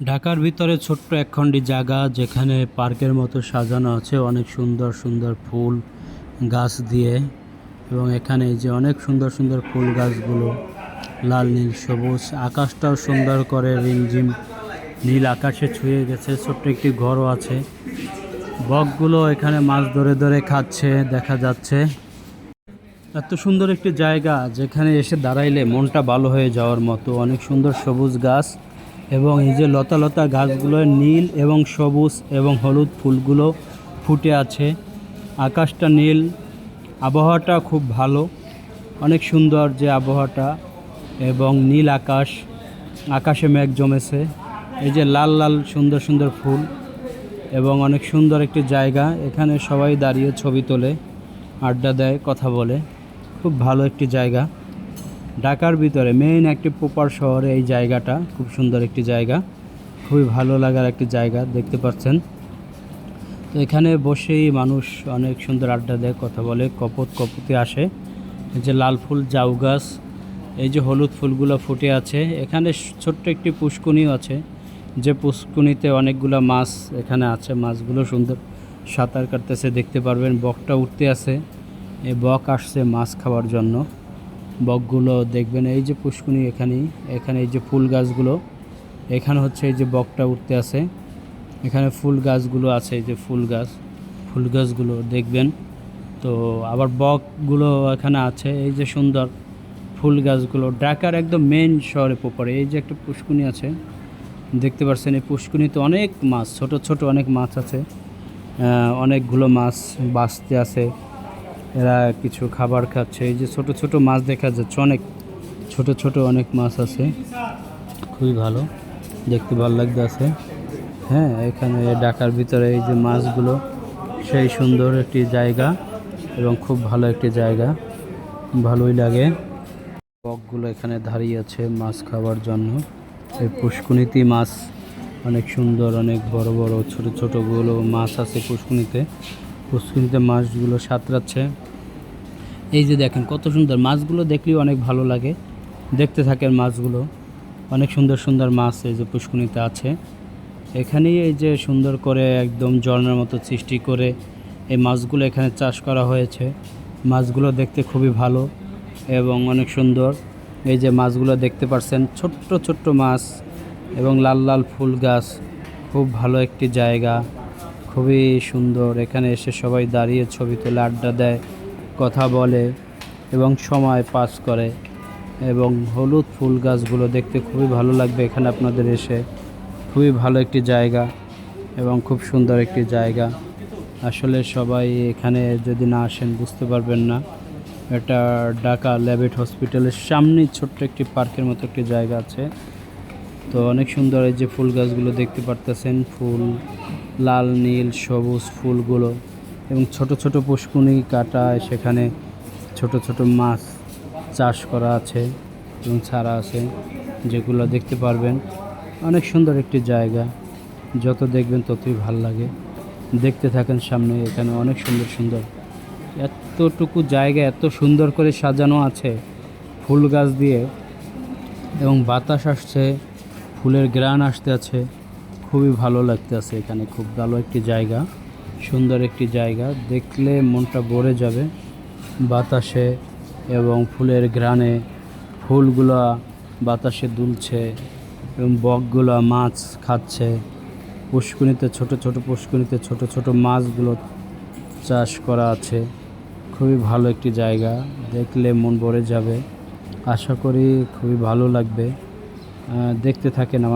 ঢাকার ভিতরে ছোট্ট একখণ্ডি জায়গা যেখানে পার্কের মতো সাজানো আছে অনেক সুন্দর সুন্দর ফুল গাছ দিয়ে। এবং এখানে এই যে অনেক সুন্দর সুন্দর ফুল গাছগুলো লাল নীল সবুজ, আকাশটাও সুন্দর করে রিমঝিম নীল আকাশে ছুঁয়ে গেছে। ছোট্ট একটি ঘরও আছে, বকগুলো এখানে মাছ ধরে ধরে খাচ্ছে দেখা যাচ্ছে। এত সুন্দর একটি জায়গা যেখানে এসে দাঁড়াইলে মনটা ভালো হয়ে যাওয়ার মতো। অনেক সুন্দর সবুজ গাছ এবং এই যে লতা লতা গাছগুলো নীল এবং সবুজ এবং হলুদ ফুলগুলো ফুটে আছে। আকাশটা নীল, আবহাওয়াটা খুব ভালো, অনেক সুন্দর যে আবহাওয়াটা এবং নীল আকাশ, আকাশে মেঘ জমেছে। এই যে লাল লাল সুন্দর সুন্দর ফুল এবং অনেক সুন্দর একটি জায়গা। এখানে সবাই দাঁড়িয়ে ছবি তোলে, আড্ডা দেয়, কথা বলে। খুব ভালো একটি জায়গা। ঢাকার ভিতরে মেইন একটি প্রপার শহরে এই জায়গাটা খুব সুন্দর একটি জায়গা, খুবই ভালো লাগার একটি জায়গা দেখতে পাচ্ছেন। তো এখানে বসেই মানুষ অনেক সুন্দর আড্ডা দেয়, কথা বলে, কপোতে আসে। এই যে লাল ফুল জাউ গাছ, এই যে হলুদ ফুলগুলো ফুটে আছে। এখানে ছোট্ট একটি পুষ্কুনিও আছে, যে পুষ্কুনিতে অনেকগুলো মাছ এখানে আছে। মাছগুলো সুন্দর সাঁতার কাটতেছে, দেখতে পারবেন। বকটা উঠতে আছে, এই বক আসছে মাছ খাওয়ার জন্য। বকগুলো দেখবেন এই যে পুষ্কুনি, এখানে এই যে ফুল গাছগুলো, এখানে হচ্ছে এই যে বকটা উঠতে আছে। এখানে ফুল গাছগুলো আছে, এই যে ফুল গাছগুলো দেখবেন। তো আবার বকগুলো এখানে আছে। এই যে সুন্দর ফুল গাছগুলো ঢাকার একদম মেইন শহরে পড়ে। এই যে একটা পুষ্কুনি আছে, দেখতে পাচ্ছেন। এই পুষ্কুনিতে অনেক মাছ, ছোট ছোট অনেক মাছ আছে। অনেকগুলো মাছ বাঁচতে আছে, এরা কিছু খাবার খাচ্ছে। এই যে ছোট ছোট মাছ দেখা যাচ্ছে, অনেক ছোট ছোট অনেক মাছ আছে। খুবই ভালো, দেখতে ভালো লাগতে আছে। হ্যাঁ, এখানে ঢাকার ভিতরে এই যে মাছগুলো, সেই সুন্দর একটি জায়গা এবং খুব ভালো একটি জায়গা, ভালোই লাগে। বকগুলো এখানে দাঁড়িয়ে আছে মাছ খাওয়ার জন্য। এই পুষ্কুনিতে মাছ অনেক সুন্দর, অনেক বড় বড় ছোট ছোটগুলো মাছ আছে পুষ্কুনিতে মাছগুলো সাঁতরাচ্ছে। এই যে দেখেন কত সুন্দর মাছগুলো, দেখলেও অনেক ভালো লাগে। দেখতে থাকেন মাছগুলো, অনেক সুন্দর সুন্দর মাছ এই যে পুষ্কুনিতে আছে। এখানেই এই যে সুন্দর করে একদম ঝর্ণার মতো সৃষ্টি করে এই মাছগুলো এখানে চাষ করা হয়েছে। মাছগুলো দেখতে খুবই ভালো এবং অনেক সুন্দর। এই যে মাছগুলো দেখতে পাচ্ছেন, ছোট্ট ছোট্ট মাছ এবং লাল লাল ফুল গাছ। খুব ভালো একটি জায়গা, খুবই সুন্দর। এখানে এসে সবাই দাঁড়িয়ে ছবি তোলে, আড্ডা দেয়, কথা বলে এবং সময় পাস করে। এবং হলুদ ফুল গাছগুলো দেখতে খুবই ভালো লাগবে এখানে আপনাদের এসে। খুবই ভালো একটি জায়গা এবং খুব সুন্দর একটি জায়গা। আসলে সবাই এখানে যদি না আসেন বুঝতে পারবেন না। এটা ঢাকা ল্যাবেট হসপিটালের সামনে ছোট্ট একটি পার্কের মতো একটি জায়গা আছে। তো অনেক সুন্দর এই যে ফুল গাছগুলো দেখতে পারতেছেন, ফুল লাল নীল সবুজ ফুলগুলো এবং ছোট ছোট পুষ্কুনি কাটা, সেখানে ছোট ছোট মাছ চাষ করা আছে এবং ছাড়া আছে, যেগুলো দেখতে পারবেন। অনেক সুন্দর একটি জায়গা, যত দেখবেন ততই ভাল লাগে। দেখতে থাকেন সামনে, এখানে অনেক সুন্দর সুন্দর এতটুকু জায়গা এত সুন্দর করে সাজানো আছে ফুল গাছ দিয়ে এবং বাতাস আসছে, ফুলের ঘ্রাণ আসতে আছে। খুবই ভালো লাগতে আছে এখানে। খুব ভালো একটি জায়গা, সুন্দর একটি জায়গা, দেখলে মনটা ভরে যাবে বাতাসে এবং ফুলের ঘ্রাণে। ফুলগুলো বাতাসে দুলছে এবং বকগুলো মাছ খাচ্ছে। পুষ্কুনিতে ছোট ছোট মাছগুলো চাষ করা আছে। খুবই ভালো একটি জায়গা, দেখলে মন ভরে যাবে। আশা করি খুবই ভালো লাগবে। দেখতে থাকেন আমার